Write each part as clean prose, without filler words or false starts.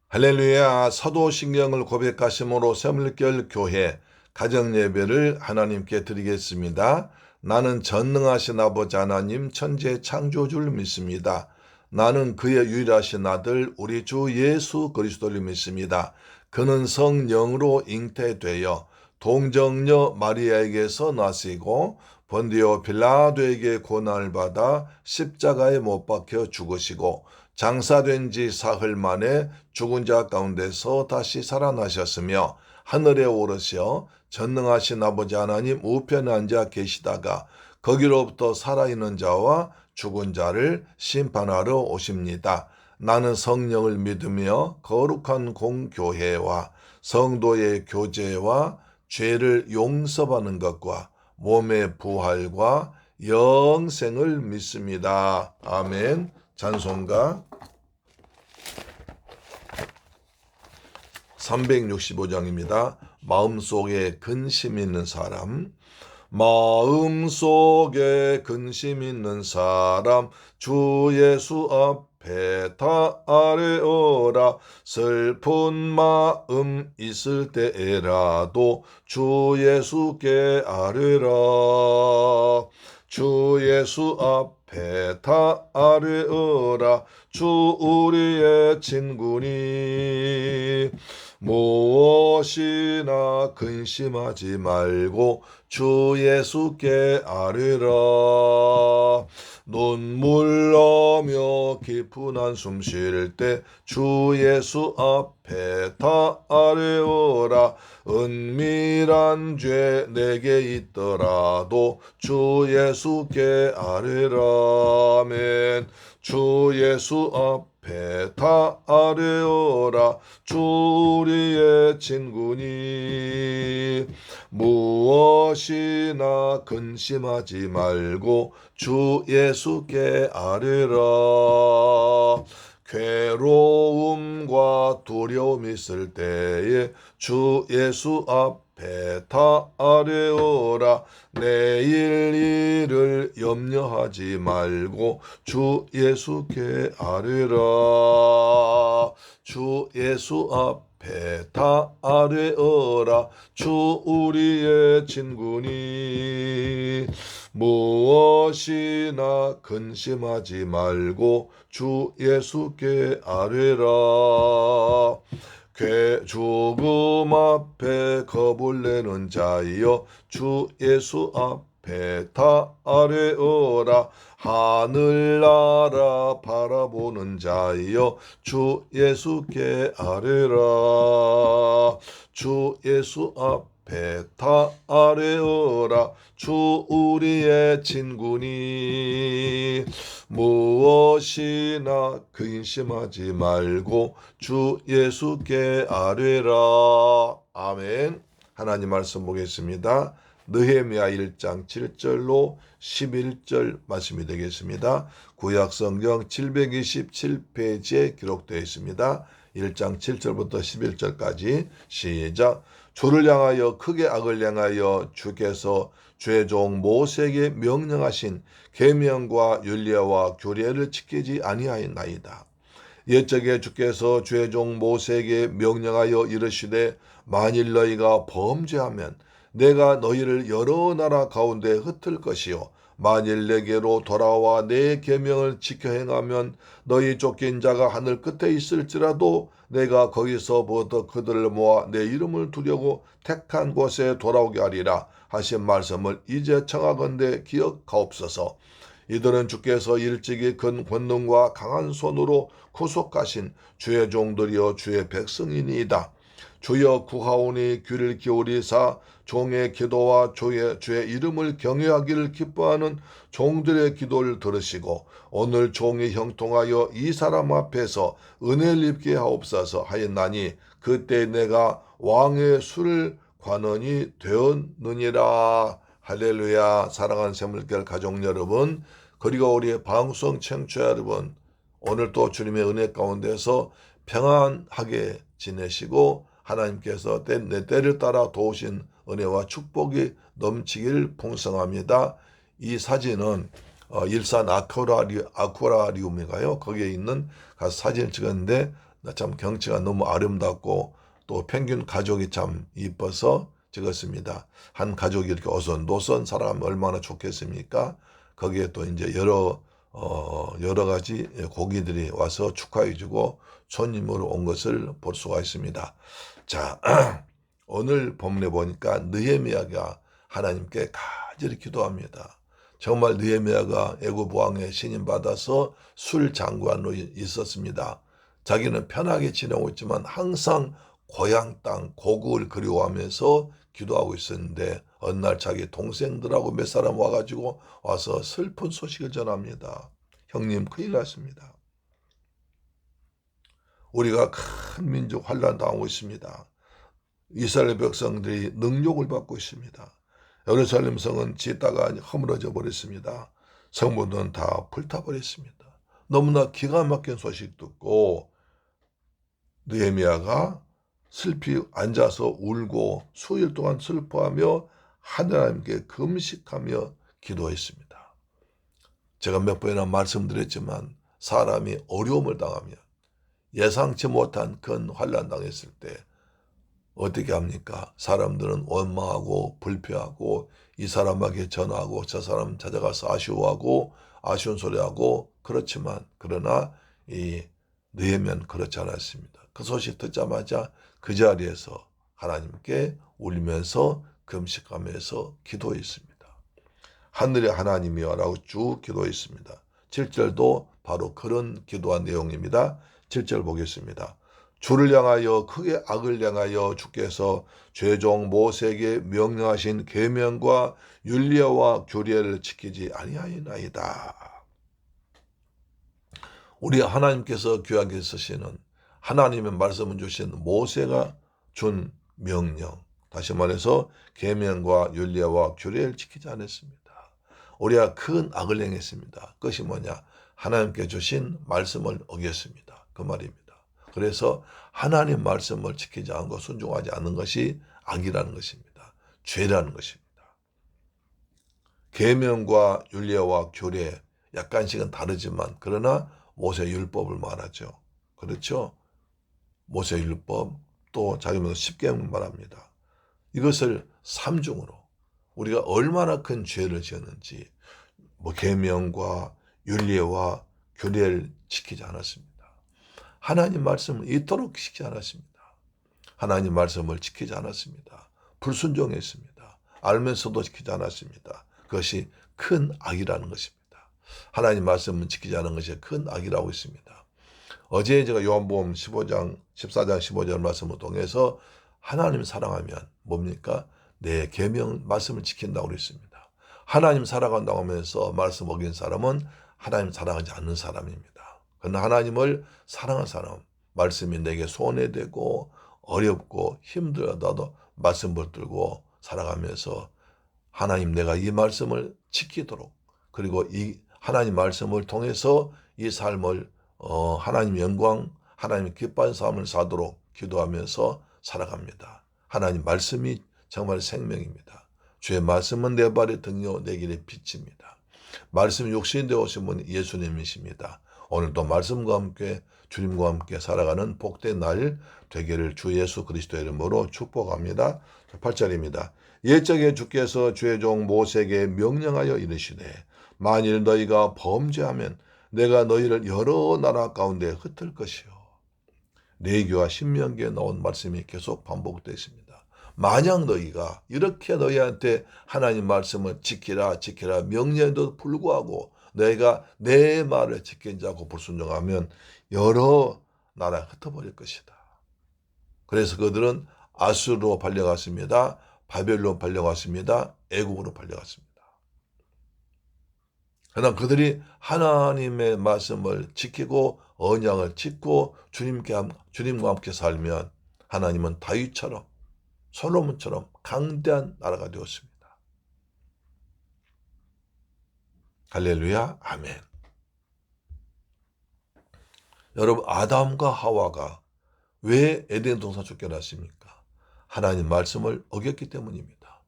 할렐루야. 사도신경을 고백하심으로 새물결 교회 가정예배를 하나님께 드리겠습니다. 나는 전능하신 아버지 하나님 천지의 창조주를 믿습니다. 나는 그의 유일하신 아들 우리 주 예수 그리스도를 믿습니다. 그는 성령으로 잉태되어 동정녀 마리아에게서 나시고 본디오 빌라도에게 고난을 받아 십자가에 못 박혀 죽으시고 장사된 지 사흘 만에 죽은 자 가운데서 다시 살아나셨으며 하늘에 오르셔 전능하신 아버지 하나님 우편에 앉아 계시다가 거기로부터 살아있는 자와 죽은 자를 심판하러 오십니다. 나는 성령을 믿으며 거룩한 공교회와 성도의 교제와 죄를 용서받는 것과 몸의 부활과 영생을 믿습니다. 아멘. 찬송가 365장입니다. 마음속에 근심 있는 사람. 마음속에 근심 있는 사람 주 예수 앞에 다 아뢰어라. 슬픈 마음 있을 때에라도 주 예수께 아뢰라. 주 예수 앞에 다 아뢰어라. 주 우리의 친구니 무엇이나 근심하지 말고 주 예수께 아뢰라. 눈물 나며 깊은 한숨 쉴 때 주 예수 앞에 다 아뢰어라. 은밀한 죄 내게 있더라도 주 예수께 아뢰라. 아멘. 주 예수 앞에 다 아뢰어라. 주 우리의 친구니 무엇이나 근심하지 말고 주 예수께 아뢰라. 괴로움과 두려움 있을 때에 주 예수 앞에 다 아뢰어라. 내일 일을 염려하지 말고 주 예수께 아뢰라. 주 예수 앞에 다 아뢰어라. 주 우리의 친구니 무엇이나 근심하지 말고 주 예수께 아뢰라. 죽음 앞에 겁을 내는 자여 주 예수 앞에 다 아뢰어라. 하늘나라 바라보는 자여 주 예수께 아뢰라. 주 예수 앞에 다 아뢰어라. 주 우리의 친구니 무엇이나 근심하지 말고 주 예수께 아뢰라. 아멘. 하나님 말씀 보겠습니다. 느헤미야 1장 7절로 11절 말씀이 되겠습니다. 구약성경 727페이지에 기록되어 있습니다. 1장 7절부터 11절까지 시작. 주를 향하여 크게 악을 향하여 주께서 죄종 모세에게 명령하신 계명과 율례와 규례를 지키지 아니하였나이다. 옛적에 주께서 죄종 모세에게 명령하여 이르시되 만일 너희가 범죄하면 내가 너희를 여러 나라 가운데 흩을 것이요 만일 내게로 돌아와 내 계명을 지켜 행하면 너희 쫓긴 자가 하늘 끝에 있을지라도 내가 거기서부터 그들을 모아 내 이름을 두려고 택한 곳에 돌아오게 하리라 하신 말씀을 이제 청하건대 기억하옵소서. 이들은 주께서 일찍이 큰 권능과 강한 손으로 구속하신 주의 종들이여 주의 백성이니이다. 주여 구하오니 귀를 기울이사 종의 기도와 주의 이름을 경외하기를 기뻐하는 종들의 기도를 들으시고 오늘 종이 형통하여 이 사람 앞에서 은혜를 입게 하옵소서 하였나니 그때 내가 왕의 수를 관원이 되었느니라. 할렐루야. 사랑하는 새물결 가족 여러분, 그리고 우리의 방송 청취자 여러분, 오늘 또 주님의 은혜 가운데서 평안하게 지내시고 하나님께서 내 때를 따라 도우신 은혜와 축복이 넘치길 풍성합니다. 이 사진은 일산 아쿠아리움인가요? 거기에 있는 사진을 찍었는데 참 경치가 너무 아름답고 또 펭귄 가족이 참 이뻐서 찍었습니다. 한 가족이 이렇게 어서 노선 살아가면 얼마나 좋겠습니까? 거기에 또 이제 여러 가지 고기들이 와서 축하해주고 손님으로 온 것을 볼 수가 있습니다. 자, 오늘 본문에 보니까 느헤미야가 하나님께 간절히 기도합니다. 정말 느헤미야가 애굽 왕의 신임 받아서 술 장관으로 있었습니다. 자기는 편하게 지내고 있지만 항상 고향 땅 고국을 그리워하면서 기도하고 있었는데 어느 날 자기 동생들하고 몇 사람 와서 슬픈 소식을 전합니다. 형님 큰일 났습니다. 우리가 큰 민족 환난 당하고 있습니다. 이스라엘 백성들이 능욕을 받고 있습니다. 예루살렘 성은 짓다가 허물어져 버렸습니다. 성문은 다 불타버렸습니다. 너무나 기가 막힌 소식 듣고 느헤미야가 슬피 앉아서 울고 수일 동안 슬퍼하며 하나님께 금식하며 기도했습니다. 제가 몇 번이나 말씀드렸지만 사람이 어려움을 당하면 예상치 못한 큰 환난 당했을 때 어떻게 합니까? 사람들은 원망하고 불평하고 이 사람에게 전화하고 저 사람 찾아가서 아쉬워하고 아쉬운 소리하고 그러나 이 느헤미야는 그렇지 않았습니다. 그 소식 듣자마자 그 자리에서 하나님께 울면서 금식하면서 기도했습니다. 하늘의 하나님이여 라고 쭉 기도했습니다. 7절도 바로 그런 기도한 내용입니다. 7절 보겠습니다. 주를 향하여 크게 악을 향하여 주께서 죄종 모세에게 명령하신 계명과 율례와 규례를 지키지 아니하였나이다. 우리 하나님께서 귀하게 쓰시는 하나님의 말씀을 주신 모세가 준 명령, 다시 말해서 계명과 율례와 규례를 지키지 않았습니다. 우리가 큰 악을 행했습니다. 그것이 뭐냐? 하나님께 주신 말씀을 어겼습니다. 그 말입니다. 그래서 하나님 말씀을 지키지 않고 순종하지 않는 것이 악이라는 것입니다. 죄라는 것입니다. 계명과 율례와 규례 약간씩은 다르지만 그러나 모세율법을 말하죠. 그렇죠? 모세율법 또 자기는 10계명 말합니다. 이것을 삼중으로 우리가 얼마나 큰 죄를 지었는지 계명과 율례와 규례를 지키지 않았습니다. 하나님 말씀을 이토록 지키지 않았습니다. 하나님 말씀을 지키지 않았습니다. 불순종했습니다. 알면서도 지키지 않았습니다. 그것이 큰 악이라는 것입니다. 하나님 말씀을 지키지 않은 것이 큰 악이라고 있습니다. 어제 제가 요한복음 14장 15절 말씀을 통해서 하나님 사랑하면 뭡니까? 내 계명 말씀을 지킨다고 그랬습니다. 하나님 사랑한다고 하면서 말씀 어긴 사람은 하나님 사랑하지 않는 사람입니다. 그러나 하나님을 사랑하는 사람, 말씀이 내게 손해되고 어렵고 힘들어도 말씀 붙들고 살아가면서 하나님 내가 이 말씀을 지키도록 그리고 이 하나님 말씀을 통해서 이 삶을 하나님 영광, 하나님 기뻐하는 삶을 사도록 기도하면서 살아갑니다. 하나님 말씀이 정말 생명입니다. 주의 말씀은 내 발의 등이요 내 길의 빛입니다. 말씀이 육신이 되어 오신 분이 예수님이십니다. 오늘도 말씀과 함께 주님과 함께 살아가는 복된 날 되기를 주 예수 그리스도의 이름으로 축복합니다. 8절입니다. 옛적에 주께서 주의 종 모세에게 명령하여 이르시되 만일 너희가 범죄하면 내가 너희를 여러 나라 가운데 흩을 것이요. 레위기와 신명기에 나온 말씀이 계속 반복되어 있습니다. 만약 너희가 이렇게 너희한테 하나님 말씀을 지키라 명령에도 불구하고 너희가 내 말을 지키지 않고 불순종하면 여러 나라에 흩어버릴 것이다. 그래서 그들은 아수르로 발려갔습니다. 바벨론 발려갔습니다. 애국으로 발려갔습니다. 그러나 그들이 하나님의 말씀을 지키고 언약을 짓고 주님과 함께 살면 하나님은 다윗처럼 솔로몬처럼 강대한 나라가 되었습니다. 할렐루야, 아멘. 여러분, 아담과 하와가 왜 에덴 동산 쫓겨났습니까? 하나님 말씀을 어겼기 때문입니다.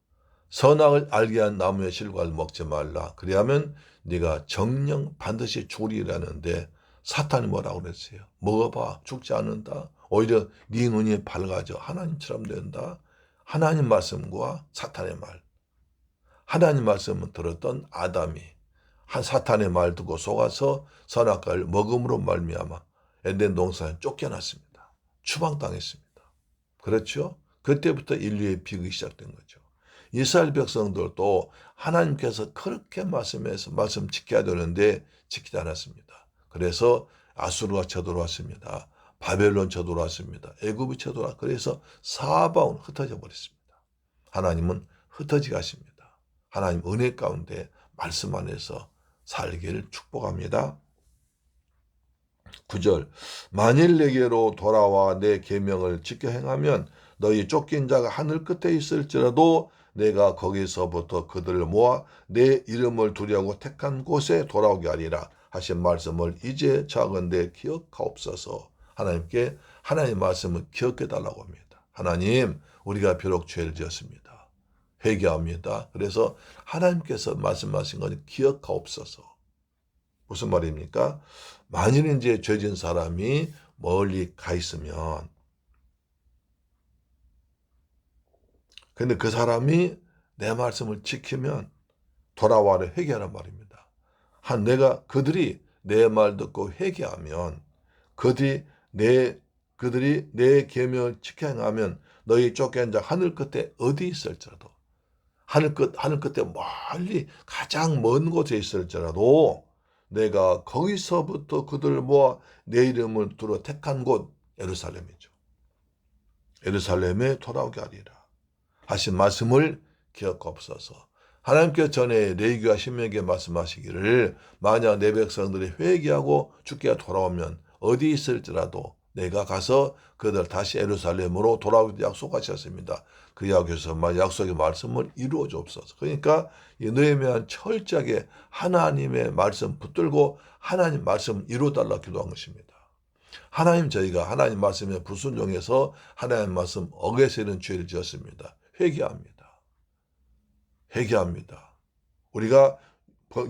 선악을 알게 한 나무의 실과를 먹지 말라. 그리하면 네가 정령 반드시 죽으리라는데 사탄이 뭐라고 그랬어요? 먹어봐, 죽지 않는다. 오히려 네 눈이 밝아져 하나님처럼 된다. 하나님 말씀과 사탄의 말. 하나님 말씀을 들었던 아담이 한 사탄의 말 듣고 속아서 선악과를 먹음으로 말미암아 에덴 동산에 쫓겨났습니다. 추방당했습니다. 그렇죠? 그때부터 인류의 비극이 시작된 거죠. 이스라엘 백성들도 하나님께서 그렇게 말씀해서 말씀 지켜야 되는데 지키지 않았습니다. 그래서 아수르가 쳐들어왔습니다. 바벨론 쳐들어왔습니다. 애굽이 쳐들어왔. 그래서 사방으로 흩어져 버렸습니다. 하나님은 흩어지게 하십니다. 하나님 은혜 가운데 말씀 안에서 살기를 축복합니다. 9절 만일 내게로 돌아와 내 계명을 지켜 행하면 너희 쫓긴 자가 하늘 끝에 있을지라도 내가 거기서부터 그들을 모아 내 이름을 두려고 택한 곳에 돌아오게 하리라 하신 말씀을 이제 작은데 기억하옵소서. 하나님께 하나님의 말씀을 기억해 달라고 합니다. 하나님, 우리가 비록 죄를 지었습니다. 회개합니다. 그래서 하나님께서 말씀하신 건 기억하옵소서. 무슨 말입니까? 만일 이제 죄진 사람이 멀리 가 있으면, 근데 그 사람이 내 말씀을 지키면 돌아와라 회개하란 말입니다. 그들이 내 말 듣고 회개하면, 그들이 내 계명을 지켜 행하면 너희 쫓겨난 자 하늘 끝에 어디 있을지라도, 하늘 끝에 멀리 가장 먼 곳에 있을지라도 내가 거기서부터 그들을 모아 내 이름을 두러 택한 곳 예루살렘이죠. 예루살렘에 돌아오게 하리라 하신 말씀을 기억하옵소서. 하나님께서 전에 레위기와 신명기에 말씀하시기를 만약 내 백성들이 회개하고 주께 돌아오면 어디 있을지라도 내가 가서 그들 다시 예루살렘으로 돌아오기도 약속하셨습니다. 그 약속의 말씀을 이루어 주옵소서. 그러니까 이 느헤미야는 철저하게 하나님의 말씀 붙들고 하나님 말씀 이루어달라 기도한 것입니다. 하나님, 저희가 하나님 말씀에 불순종해서 하나님 말씀 어겨서 이런 죄를 지었습니다. 회개합니다. 회개합니다. 우리가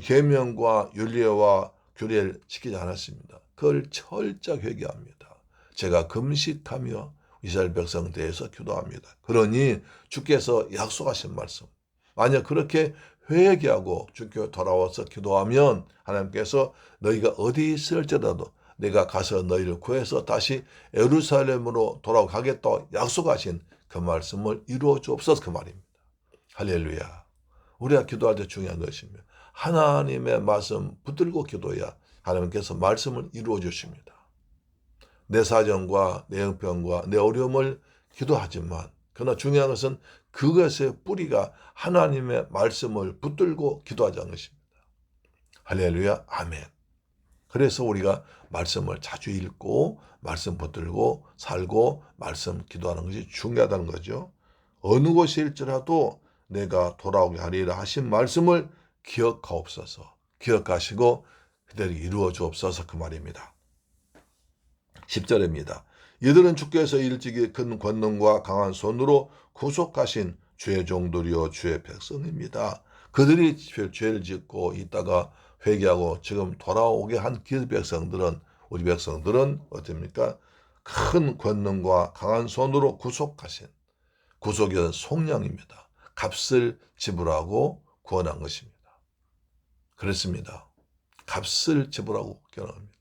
계명과 율례와 규례를 지키지 않았습니다. 그걸 철저히 회개합니다. 제가 금식하며 이스라엘 백성 대해서 기도합니다. 그러니 주께서 약속하신 말씀, 만약 그렇게 회개하고 주께 돌아와서 기도하면 하나님께서 너희가 어디 있을지라도 내가 가서 너희를 구해서 다시 예루살렘으로 돌아가겠다 약속하신 그 말씀을 이루어 주옵소서, 그 말입니다. 할렐루야. 우리가 기도할 때 중요한 것이며 하나님의 말씀 붙들고 기도해야 하나님께서 말씀을 이루어 주십니다. 내 사정과 내 형편과 내 어려움을 기도하지만 그러나 중요한 것은 그것의 뿌리가 하나님의 말씀을 붙들고 기도하자는 것입니다. 할렐루야. 아멘. 그래서 우리가 말씀을 자주 읽고 말씀 붙들고 살고 말씀 기도하는 것이 중요하다는 거죠. 어느 곳일지라도 내가 돌아오게 하리라 하신 말씀을 기억하옵소서. 기억하시고 그대로 이루어 주옵소서, 그 말입니다. 10절입니다. 이들은 주께서 일찍이 큰 권능과 강한 손으로 구속하신 주의 종들이요 주의 백성입니다. 그들이 죄를 짓고 있다가 회개하고 지금 돌아오게 한 우리 백성들은 어떻습니까? 큰 권능과 강한 손으로 구속하신, 구속은 속량입니다. 값을 지불하고 구원한 것입니다. 그렇습니다. 값을 지불하고 구원합니다.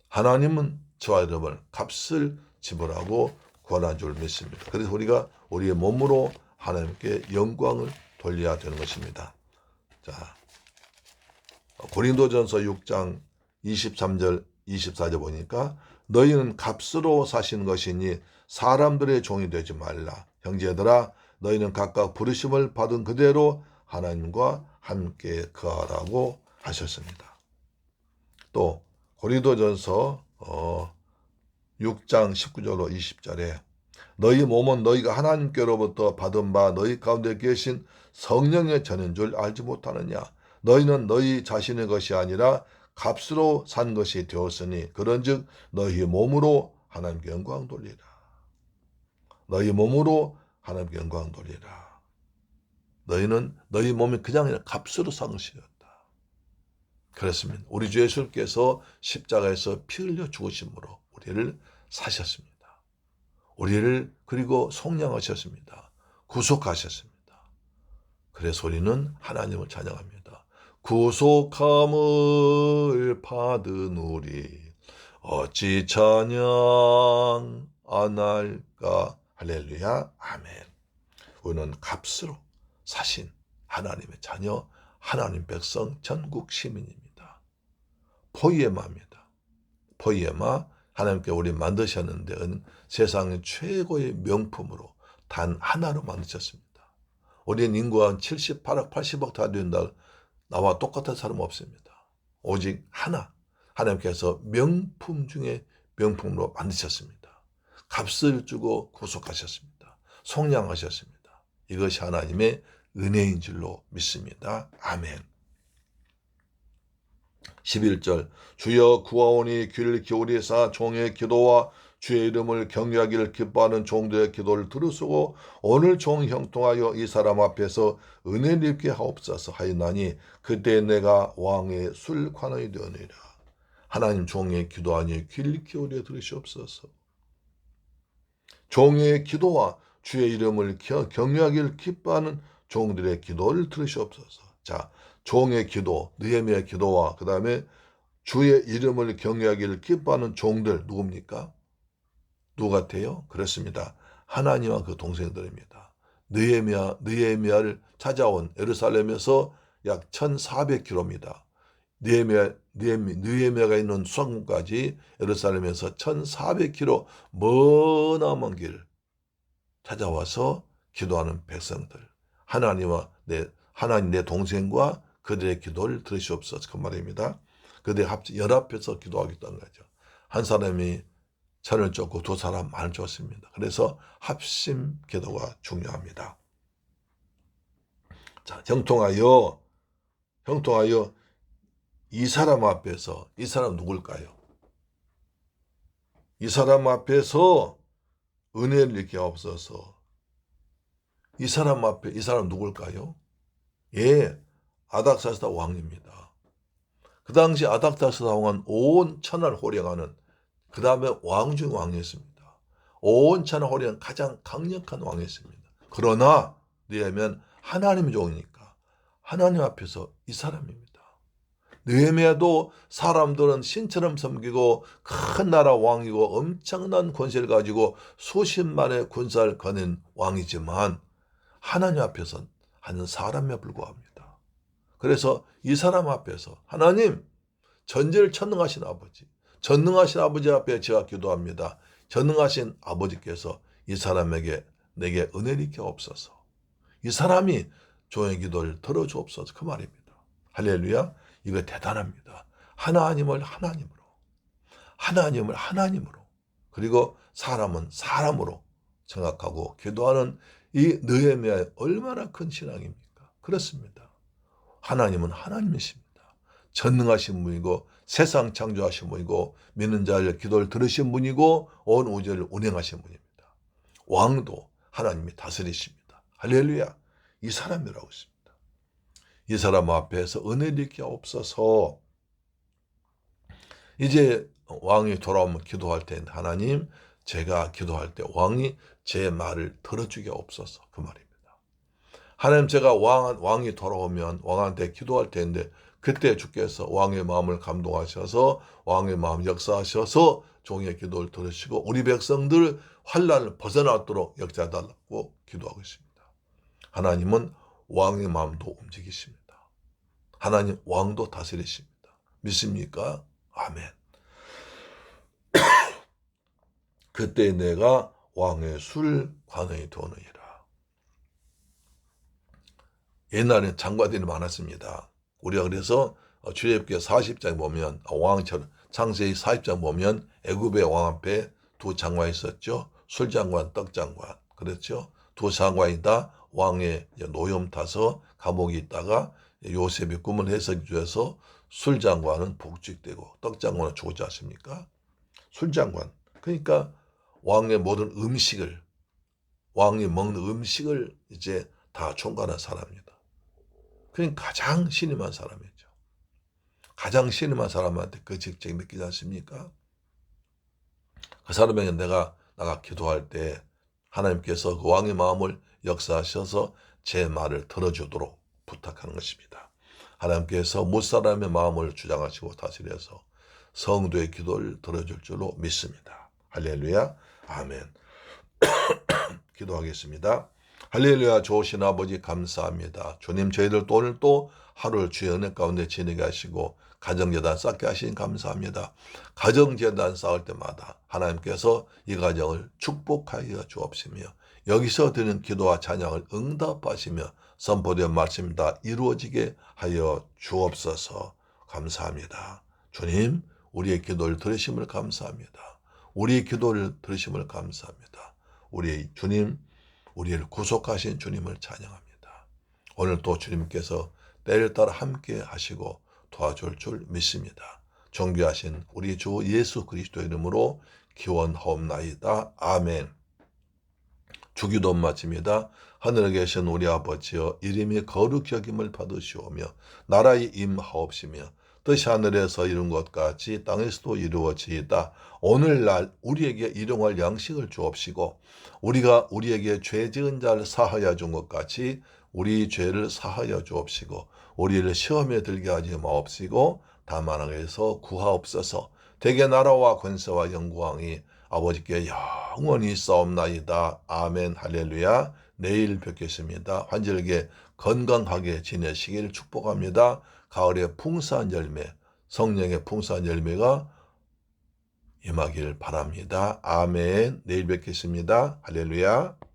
하나님은 저와 여러분을 값을 지불하고 구원한 줄 믿습니다. 그래서 우리가 우리의 몸으로 하나님께 영광을 돌려야 되는 것입니다. 자, 고린도전서 6장 23절 24절 보니까 너희는 값으로 사신 것이니 사람들의 종이 되지 말라. 형제들아, 너희는 각각 부르심을 받은 그대로 하나님과 함께 거하라고 하셨습니다. 또 고린도전서 6장 19절로 20절에 너희 몸은 너희가 하나님께로부터 받은 바 너희 가운데 계신 성령의 전인 줄 알지 못하느냐. 너희는 너희 자신의 것이 아니라 값으로 산 것이 되었으니 그런즉 너희 몸으로 하나님께 영광 돌리라. 너희 몸으로 하나님께 영광 돌리라. 너희는 너희 몸이 그냥 값으로 산 것이었다. 그렇습니다. 우리 주 예수께서 십자가에서 피 흘려 죽으심으로 우리를 사셨습니다. 우리를 그리고 속량하셨습니다. 구속하셨습니다. 그래서 우리는 하나님을 찬양합니다. 구속함을 받은 우리 어찌 찬양 안 할까. 할렐루야. 아멘. 우리는 값으로 사신 하나님의 자녀, 하나님 백성, 전국 시민입니다. 포이에마입니다. 포이에마, 하나님께 우리 만드셨는데 세상의 최고의 명품으로 단 하나로 만드셨습니다. 우리는 인구가 한 78억, 80억 다 된다. 나와 똑같은 사람 없습니다. 오직 하나, 하나님께서 명품 중에 명품으로 만드셨습니다. 값을 주고 구속하셨습니다. 속량하셨습니다. 이것이 하나님의 은혜인 줄로 믿습니다. 아멘. 11절 주여 구하오니 귀를 기울이사 종의 기도와 주의 이름을 경외하기를 기뻐하는 종들의 기도를 들으시고 오늘 종 형통하여 이 사람 앞에서 은혜를 입게 하옵소서 하였나니 그때 내가 왕의 술관원이 되었느니라. 하나님 종의 기도하니 귀를 기울여 들으시옵소서. 종의 기도와 주의 이름을 경외하기를 기뻐하는 종들의 기도를 들으시옵소서. 자, 종의 기도, 느헤미야의 기도와 그 다음에 주의 이름을 경외하기를 기뻐하는 종들 누굽니까? 누구 같아요? 그렇습니다. 하나님과 그 동생들입니다. 느헤미야를 찾아온 예루살렘에서 약 1400km입니다. 느헤미야가 있는 수상문까지 예루살렘에서 1400km 머나먼 길 찾아와서 기도하는 백성들. 하나님 내 동생과 그들의 기도를 들으시옵소서 그 말입니다. 그들이 연합해서 기도하겠다는 거죠. 한 사람이 천을 쫓고 두 사람 만을 쫓습니다. 그래서 합심 기도가 중요합니다. 자, 형통하여 이 사람 앞에서, 이 사람 누굴까요? 이 사람 앞에서 은혜를 입게 하옵소서. 이 사람 앞에, 이 사람 누굴까요? 예, 아닥사스다 왕입니다. 그 당시 아닥사스다 왕은 온 천하를 호령하는 그 다음에 왕 중 왕이었습니다. 온 천하 호령 가장 강력한 왕이었습니다. 그러나 느헤미야는 하나님의 종이니까 하나님 앞에서 이 사람입니다. 느헤미야도 사람들은 신처럼 섬기고 큰 나라 왕이고 엄청난 권세를 가지고 수십만의 군사를 거는 왕이지만 하나님 앞에서는 한 사람에 불과합니다. 그래서 이 사람 앞에서 하나님 전제를 천능하신 아버지, 전능하신 아버지 앞에 제가 기도합니다. 전능하신 아버지께서 이 사람에게 내게 은혜를 입게 없어서 이 사람이 종의 기도를 들어주옵소서 그 말입니다. 할렐루야. 이거 대단합니다. 하나님을 하나님으로 그리고 사람은 사람으로 생각하고 기도하는 이 느헤미야의 얼마나 큰 신앙입니까? 그렇습니다. 하나님은 하나님이십니다. 전능하신 분이고 세상 창조하신 분이고 믿는 자의 기도를 들으신 분이고 온 우주를 운행하신 분입니다. 왕도 하나님이 다스리십니다. 할렐루야. 이 사람이라고 있습니다. 이 사람 앞에서 은혜를 입게 없어서 이제 왕이 돌아오면 기도할 때 하나님 제가 기도할 때 왕이 제 말을 들어주게 없어서 그 말입니다. 하나님 제가 왕이 돌아오면 왕한테 기도할 텐데 그때 주께서 왕의 마음을 감동하셔서 왕의 마음 역사하셔서 종의 기도를 들으시고 우리 백성들 환난을 벗어나도록 역사해달라고 기도하고 있습니다. 하나님은 왕의 마음도 움직이십니다. 하나님 왕도 다스리십니다. 믿습니까? 아멘. 그때 내가 왕의 술관원이 되느니라. 옛날에 장관들이 많았습니다. 우리가 그래서 출애굽기 40장 보면 왕처럼 창세기 40장 보면 애굽의 왕 앞에 두 장관이 있었죠. 술장관, 떡장관. 그렇죠. 두 장관이 다 왕의 노염 타서 감옥에 있다가 요셉이 꿈을 해석해 줘서 술장관은 복직되고 떡장관은 죽지 않습니까? 술장관. 그러니까 왕의 모든 음식을 왕이 먹는 음식을 이제 다 총괄한 사람입니다. 그러니까 가장 신임한 사람이죠. 가장 신임한 사람한테 그 직책이 느끼지 않습니까? 그 사람에게 나가 기도할 때 하나님께서 그 왕의 마음을 역사하셔서 제 말을 들어주도록 부탁하는 것입니다. 하나님께서 무사람의 마음을 주장하시고 다스려서 성도의 기도를 들어줄 줄로 믿습니다. 할렐루야. 아멘. 기도하겠습니다. 할렐루야. 좋으신 아버지 감사합니다. 주님, 저희들 오늘 또 하루를 주의 은혜 가운데 지내게 하시고 가정재단 쌓게 하시니 감사합니다. 가정재단 쌓을 때마다 하나님께서 이 가정을 축복하여 주옵시며 여기서 드는 기도와 찬양을 응답하시며 선포된 말씀 다 이루어지게 하여 주옵소서. 감사합니다. 주님, 우리의 기도를 들으심을 감사합니다. 우리의 기도를 들으심을 감사합니다. 우리 주님, 우리를 구속하신 주님을 찬양합니다. 오늘 또 주님께서 때를 따라 함께 하시고 도와줄 줄 믿습니다. 존귀하신 우리 주 예수 그리스도 이름으로 기원하옵나이다. 아멘. 주기도 마칩니다. 하늘에 계신 우리 아버지여, 이름이 거룩히 여김을 받으시오며 나라의 임하옵시며 뜻이 하늘에서 이룬 것 같이 땅에서도 이루어지이다. 오늘날 우리에게 일용할 양식을 주옵시고 우리가 우리에게 죄 지은 자를 사하여 준 것 같이 우리 죄를 사하여 주옵시고 우리를 시험에 들게 하지 마옵시고 다만 악에서 구하옵소서. 대개 나라와 권세와 영광이 아버지께 영원히 싸움나이다. 아멘. 할렐루야. 내일 뵙겠습니다. 환절기에 건강하게 지내시길 축복합니다. 가을의 풍성한 열매, 성령의 풍성한 열매가 임하길 바랍니다. 아멘. 내일 뵙겠습니다. 할렐루야.